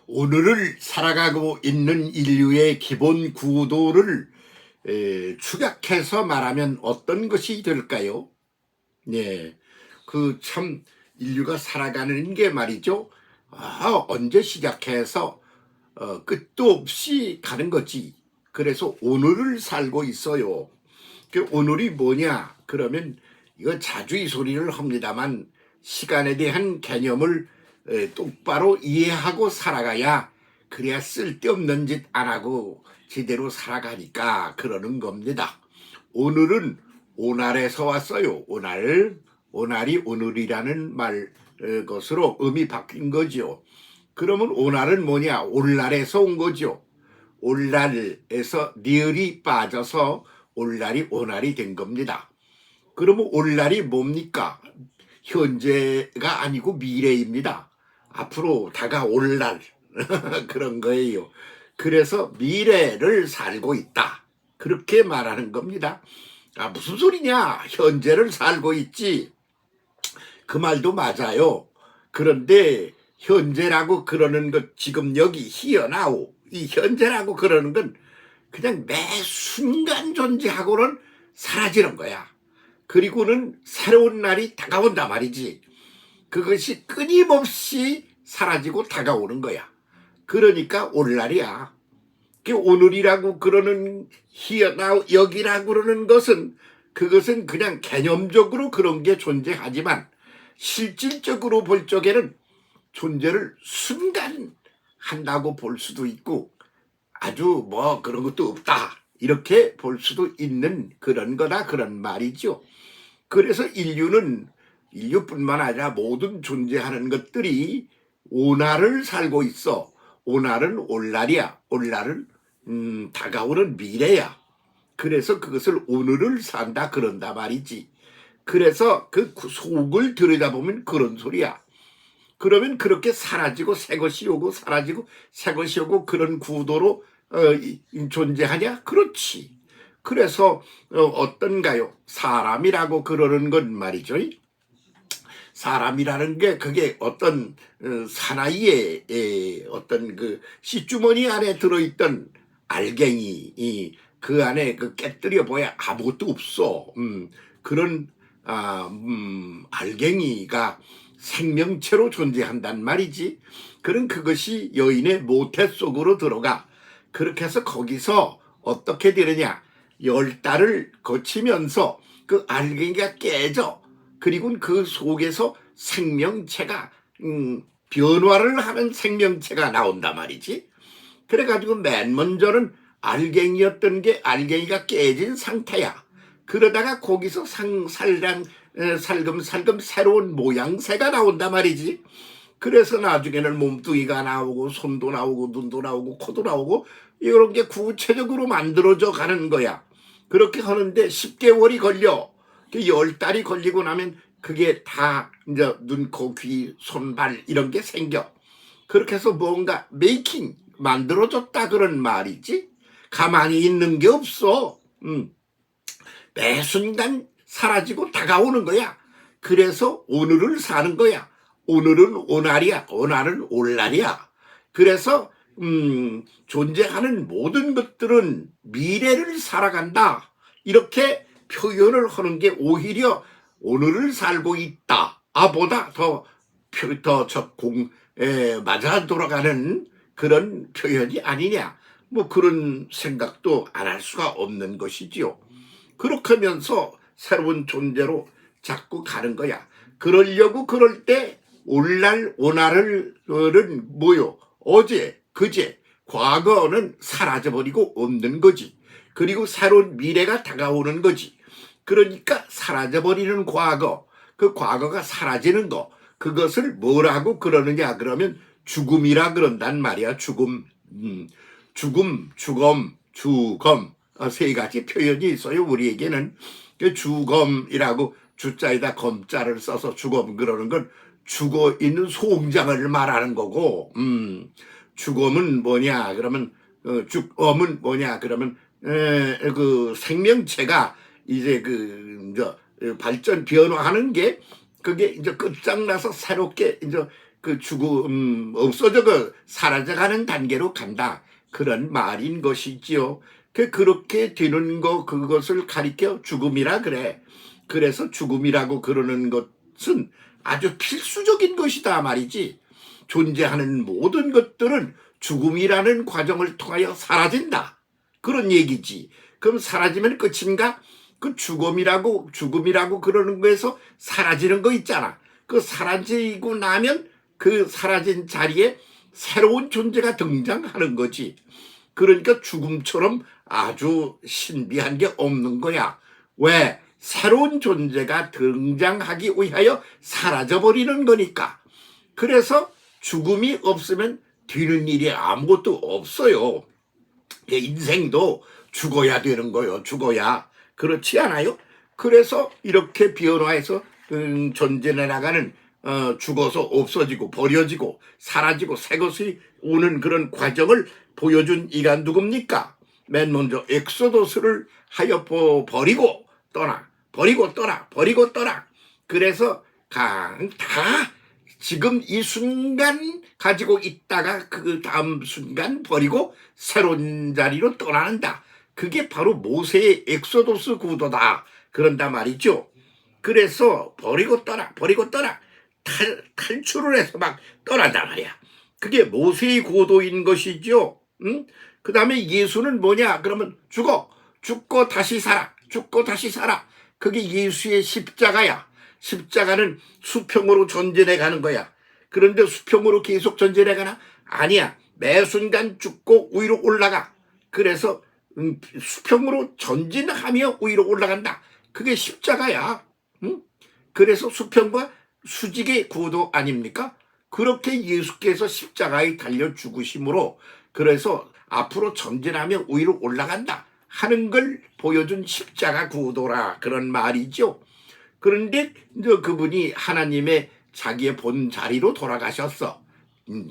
오늘을 살아가고 있는 인류의 기본 구도를 축약해서 말하면 어떤 것이 될까요? 네, 그 참 인류가 살아가는 게 말이죠. 언제 시작해서 끝도 없이 가는 거지. 그래서 오늘을 살고 있어요. 그 오늘이 뭐냐? 그러면 이거 자주 이 소리를 합니다만 시간에 대한 개념을 똑바로 이해하고 살아가야 그래야 쓸데없는 짓 안 하고 제대로 살아가니까 그러는 겁니다. 오늘은 오날에서 왔어요. 오날이 오늘이라는 말 것으로 의미 바뀐 거죠. 그러면 오날은 뭐냐? 올날에서 온 거죠. 올날에서 리을이 빠져서 올날이 오날이 된 겁니다. 그러면 올날이 뭡니까? 현재가 아니고 미래입니다. 앞으로 다가올 날 그런 거예요. 그래서 미래를 살고 있다. 그렇게 말하는 겁니다. 무슨 소리냐? 현재를 살고 있지. 그 말도 맞아요. 그런데 현재라고 그러는 것, 지금 여기 히어나우, 이 현재라고 그러는 건 그냥 매 순간 존재하고는 사라지는 거야. 그리고는 새로운 날이 다가온단 말이지. 그것이 끊임없이 사라지고 다가오는 거야. 그러니까 오늘날이야. 오늘이라고 그러는 히어나우 여기라고 그러는 것은 그것은 그냥 개념적으로 그런 게 존재하지만 실질적으로 볼 적에는 존재를 순간 한다고 볼 수도 있고 아주 뭐 그런 것도 없다 이렇게 볼 수도 있는 그런 거다 그런 말이죠. 그래서 인류뿐만 아니라 모든 존재하는 것들이 오날을 살고 있어. 오날은 올날이야. 올날은 다가오는 미래야. 그래서 그것을 오늘을 산다 그런다 말이지. 그래서 그 속을 들여다보면 그런 소리야. 그러면 그렇게 사라지고 새 것이 오고 사라지고 새 것이 오고 그런 구도로 존재하냐? 그렇지. 그래서 어떤가요? 사람이라고 그러는 건 말이죠. 사람이라는 게 그게 어떤 사나이의 어떤 그 씨주머니 안에 들어있던 알갱이 그 안에 그 깨뜨려 보야 아무것도 없어. 그런 알갱이가 생명체로 존재한단 말이지. 그런 그것이 여인의 모태 속으로 들어가. 그렇게 해서 거기서 어떻게 되느냐? 10달을 거치면서 그 알갱이가 깨져. 그리고 그 속에서 생명체가 변화를 하는 생명체가 나온단 말이지. 그래가지고 맨 먼저는 알갱이였던 게 알갱이가 깨진 상태야. 그러다가 거기서 살금살금 새로운 모양새가 나온단 말이지. 그래서 나중에는 몸뚱이가 나오고 손도 나오고 눈도 나오고 코도 나오고 이런 게 구체적으로 만들어져 가는 거야. 그렇게 하는데 10개월이 걸려. 10달이 걸리고 나면 그게 다 이제 눈, 코, 귀, 손, 발 이런 게 생겨. 그렇게 해서 뭔가 메이킹 만들어졌다 그런 말이지. 가만히 있는 게 없어. 매 순간 사라지고 다가오는 거야. 그래서 오늘을 사는 거야. 오늘은 오날이야. 오날은 올날이야. 그래서 존재하는 모든 것들은 미래를 살아간다. 이렇게 표현을 하는 게 오히려 오늘을 살고 있다. 보다 더 맞아 돌아가는 그런 표현이 아니냐. 뭐 그런 생각도 안 할 수가 없는 것이지요. 그렇게 하면서 새로운 존재로 자꾸 가는 거야. 그러려고 그럴 때 오날은 뭐요? 어제, 그제, 과거는 사라져버리고 없는 거지. 그리고 새로운 미래가 다가오는 거지. 그러니까 사라져버리는 과거, 그 과거가 사라지는 거, 그것을 뭐라고 그러느냐 그러면 죽음이라 그런단 말이야. 죽음, 죽음, 세 가지 표현이 있어요. 우리에게는 죽음이라고 주자에다 검자를 써서 죽음 그러는 건 죽어 있는 송장을 말하는 거고, 죽음은 뭐냐 그러면 죽음은 뭐냐 그러면 그 생명체가 이제 발전 변화하는 게 그게 이제 끝장나서 새롭게 이제 그 죽음, 없어져 사라져가는 단계로 간다. 그런 말인 것이지요. 그렇게 되는 그것을 가리켜 죽음이라 그래. 그래서 죽음이라고 그러는 것은 아주 필수적인 것이다 말이지. 존재하는 모든 것들은 죽음이라는 과정을 통하여 사라진다. 그런 얘기지. 그럼 사라지면 끝인가? 그 죽음이라고 그러는 거에서 사라지는 거 있잖아. 그 사라지고 나면 그 사라진 자리에 새로운 존재가 등장하는 거지. 그러니까 죽음처럼 아주 신비한 게 없는 거야. 왜? 새로운 존재가 등장하기 위하여 사라져버리는 거니까. 그래서 죽음이 없으면 되는 일이 아무것도 없어요. 인생도 죽어야 되는 거예요. 죽어야. 그렇지 않아요? 그래서 이렇게 변화해서 존재해 나가는 죽어서 없어지고 버려지고 사라지고 새 것이 오는 그런 과정을 보여준 이가 누굽니까? 맨 먼저 엑소도스를 하여 버리고 떠나. 그래서 다 지금 이 순간 가지고 있다가 그 다음 순간 버리고 새로운 자리로 떠나는다. 그게 바로 모세의 엑소도스 구도다. 그런다 말이죠. 그래서 버리고 떠나 탈출을 해서 막 떠난단 말이야. 그게 모세의 구도인 것이죠. 응? 그 다음에 예수는 뭐냐? 그러면 죽고 다시 살아. 그게 예수의 십자가야. 십자가는 수평으로 전진해 가는 거야. 그런데 수평으로 계속 전진해 가나? 아니야. 매 순간 죽고 위로 올라가. 그래서 수평으로 전진하며 위로 올라간다. 그게 십자가야. 응? 그래서 수평과 수직의 구도 아닙니까? 그렇게 예수께서 십자가에 달려 죽으심으로 그래서 앞으로 전진하며 위로 올라간다 하는 걸 보여준 십자가 구도라 그런 말이죠. 그런데 그분이 하나님의 자기의 본 자리로 돌아가셨어.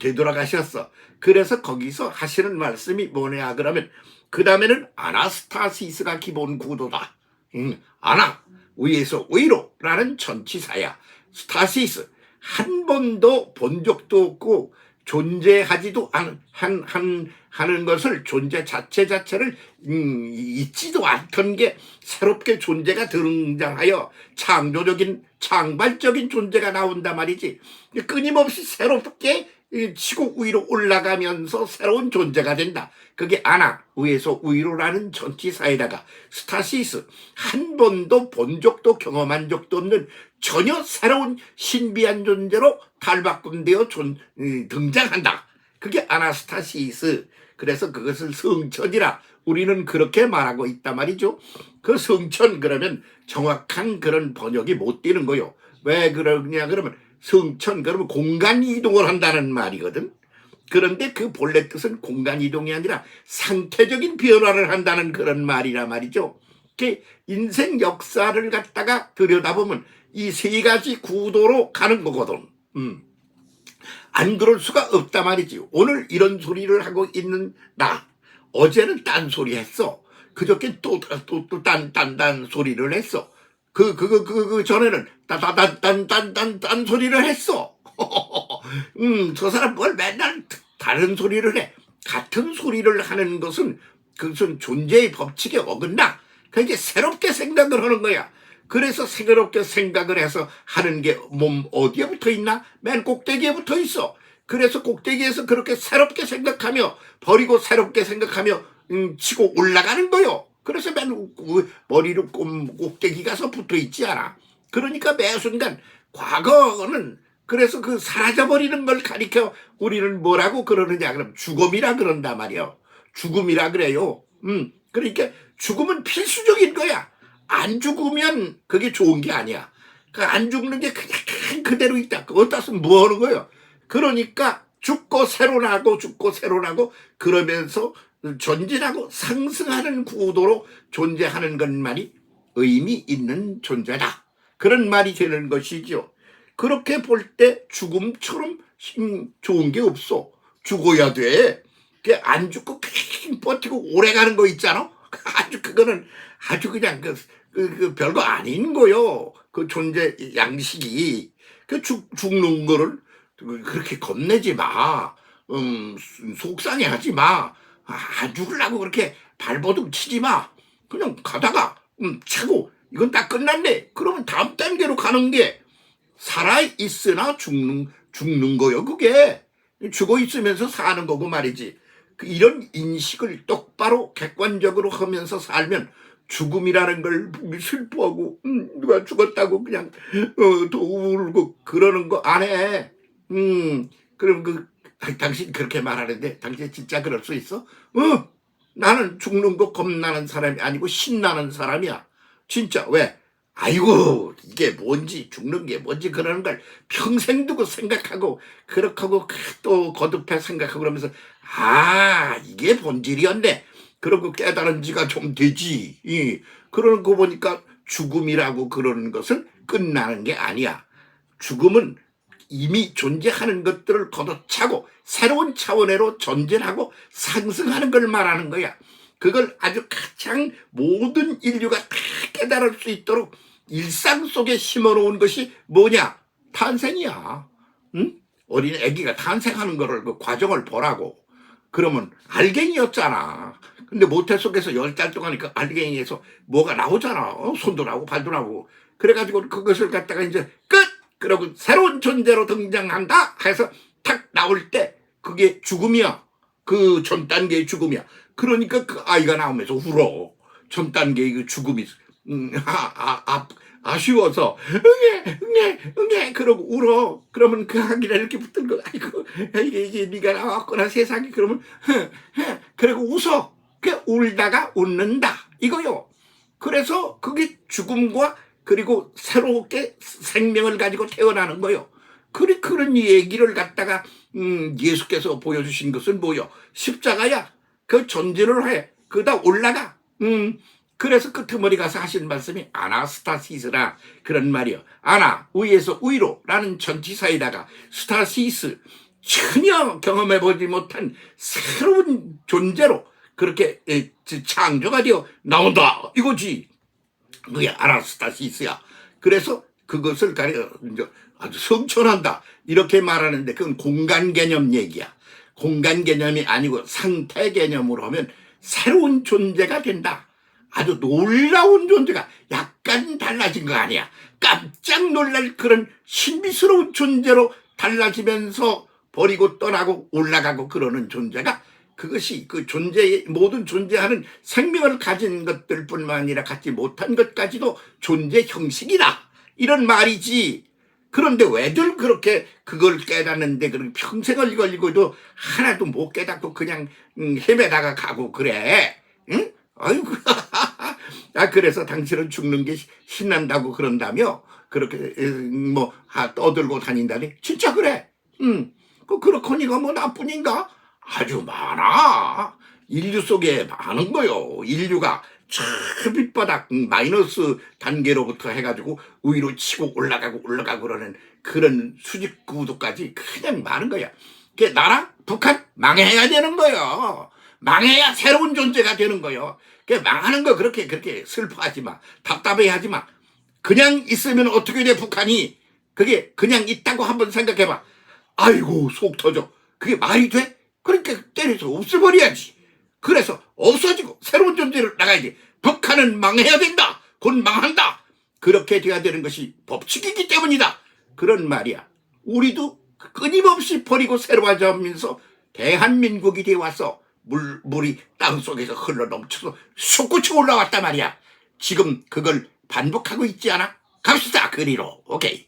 되돌아가셨어. 그래서 거기서 하시는 말씀이 뭐냐 그러면 그 다음에는 아나스타시스가 기본 구도다. 아나 위에서 위로라는 전치사야. 스타시스 한 번도 본 적도 없고 존재하지도 하는 것을 존재 자체를 있지도 않던 게 새롭게 존재가 등장하여 창발적인 존재가 나온단 말이지. 끊임없이 새롭게 치고 위로 올라가면서 새로운 존재가 된다. 그게 아나 위에서 위로라는 전치사에다가 스타시스 한 번도 본 적도 경험한 적도 없는 전혀 새로운 신비한 존재로 탈바꿈되어 등장한다. 그게 아나스타시스. 그래서 그것을 성천이라 우리는 그렇게 말하고 있단 말이죠. 그 성천 그러면 정확한 그런 번역이 못 되는 거요. 왜 그러냐 그러면 성천 그러면 공간 이동을 한다는 말이거든. 그런데 그 본래 뜻은 공간 이동이 아니라 상태적인 변화를 한다는 그런 말이란 말이죠. 인생 역사를 갖다가 들여다보면 이 세 가지 구도로 가는 거거든. 안 그럴 수가 없단 말이지. 오늘 이런 소리를 하고 있는 나 어제는 딴 소리 했어. 그저께 또 딴 소리를 했어. 그 전에는 딴 소리를 했어. 저 사람 뭘 맨날 다른 소리를 해. 같은 소리를 하는 것은 그것은 존재의 법칙에 어긋나. 그러니까 새롭게 생각을 하는 거야. 그래서 새롭게 생각을 해서 하는 게 몸 어디에 붙어 있나? 맨 꼭대기에 붙어 있어. 그래서 꼭대기에서 그렇게 새롭게 생각하며 버리고 새롭게 생각하며 치고 올라가는 거요. 그래서 맨 머리로 꼭대기 가서 붙어 있지 않아. 그러니까 매 순간 과거는 그래서 그 사라져버리는 걸 가리켜 우리는 뭐라고 그러느냐 그러면 죽음이라 그런단 말이요. 죽음이라 그래요. 그러니까 죽음은 필수적인 거야. 안 죽으면 그게 좋은 게 아니야. 안 죽는 게 그냥 그대로 있다. 그거 따서 뭐 하는 거예요? 그러니까 죽고 새로 나고 그러면서 전진하고 상승하는 구도로 존재하는 것만이 의미 있는 존재다. 그런 말이 되는 것이죠. 그렇게 볼 때 죽음처럼 좋은 게 없어. 죽어야 돼. 안 죽고 그냥 버티고 오래 가는 거 있잖아. 그거는 아주 그냥 그 별거 아닌 거요. 그 존재 양식이 죽는 거를 그렇게 겁내지 마. 속상해하지 마. 죽으려고 그렇게 발버둥 치지 마. 그냥 가다가 차고 이건 다 끝났네. 그러면 다음 단계로 가는 게 살아있으나 죽는 거요. 그게 죽어 있으면서 사는 거고 말이지. 이런 인식을 똑바로 객관적으로 하면서 살면 죽음이라는 걸 슬퍼하고 누가 죽었다고 그냥 또 울고 그러는 거 안 해. 그럼 당신 그렇게 말하는데 당신 진짜 그럴 수 있어? 나는 죽는 거 겁나는 사람이 아니고 신나는 사람이야. 진짜. 왜? 아이고 이게 뭔지 죽는 게 뭔지 그러는 걸 평생 두고 생각하고 그렇게 하고 또 거듭해 생각하고 그러면서 이게 본질이었네. 그러고 깨달은 지가 좀 되지. 그러는 거 보니까 죽음이라고 그러는 것은 끝나는 게 아니야. 죽음은 이미 존재하는 것들을 걷어차고 새로운 차원으로 전진하고 상승하는 걸 말하는 거야. 그걸 아주 가장 모든 인류가 다 깨달을 수 있도록 일상 속에 심어놓은 것이 뭐냐? 탄생이야. 어린 애기가 탄생하는 거를 그 과정을 보라고. 그러면 알갱이였잖아. 근데 모태속에서 10달 동안 그 알갱이에서 뭐가 나오잖아. 손도 나오고 발도 나오고. 그래가지고 그것을 갖다가 이제 끝! 그러고 새로운 존재로 등장한다 해서 탁 나올 때 그게 죽음이야. 그 전 단계의 죽음이야. 그러니까 그 아이가 나오면서 울어. 전 단계의 그 죽음이 아쉬워서 응애 그러고 울어. 그러면 그 아기를 이렇게 붙들고 아이고 이게 네가 나왔구나 세상에. 그러면 그리고 웃어. 그 울다가 웃는다 이거요. 그래서 그게 죽음과 그리고 새롭게 생명을 가지고 태어나는 거요. 그런 얘기를 갖다가 예수께서 보여주신 것은 뭐요? 십자가야. 그 전진을 해. 그다 올라가. 그래서 끄트머리 가서 하신 말씀이 아나스타시스라 그런 말이요. 아나 위에서 위로라는 전치사에다가 스타시스 전혀 경험해보지 못한 새로운 존재로 그렇게 창조가 되어 나온다 이거지. 그게 아나스타시스야. 그래서 그것을 가려 아주 성천한다 이렇게 말하는데 그건 공간 개념 얘기야. 공간 개념이 아니고 상태 개념으로 하면 새로운 존재가 된다. 아주 놀라운 존재가 약간 달라진 거 아니야. 깜짝 놀랄 그런 신비스러운 존재로 달라지면서 버리고 떠나고 올라가고 그러는 존재가 그것이 그 존재의 모든 존재하는 생명을 가진 것들뿐만 아니라 갖지 못한 것까지도 존재 형식이다. 이런 말이지. 그런데 왜들 그렇게 그걸 깨닫는데 평생을 걸리고도 하나도 못 깨닫고 그냥 헤매다가 가고 그래. 응? 아이고. 그래서 당신은 죽는 게 신난다고 그런다며 그렇게 떠들고 다닌다니. 진짜 그래. 그렇거니가 뭐 나뿐인가? 아주 많아. 인류 속에 많은 거요. 인류가 저 밑바닥 마이너스 단계로부터 해가지고 위로 치고 올라가고 그러는 그런 수직 구도까지 그냥 많은 거야. 그게 나라 북한 망해야 되는 거요. 망해야 새로운 존재가 되는 거요. 그 망하는 거 그렇게 슬퍼하지 마. 답답해하지 마. 그냥 있으면 어떻게 돼 북한이? 그게 그냥 있다고 한번 생각해봐. 아이고 속 터져. 그게 말이 돼? 그러니까 때려서 없애버려야지. 그래서 없어지고 새로운 존재를 나가야지. 북한은 망해야 된다. 곧 망한다. 그렇게 돼야 되는 것이 법칙이기 때문이다. 그런 말이야. 우리도 끊임없이 버리고 새로워지면서 대한민국이 되어 와서 물이 땅속에서 흘러 넘쳐서 솟구쳐 올라왔단 말이야. 지금 그걸 반복하고 있지 않아? 갑시다 그리로. 오케이.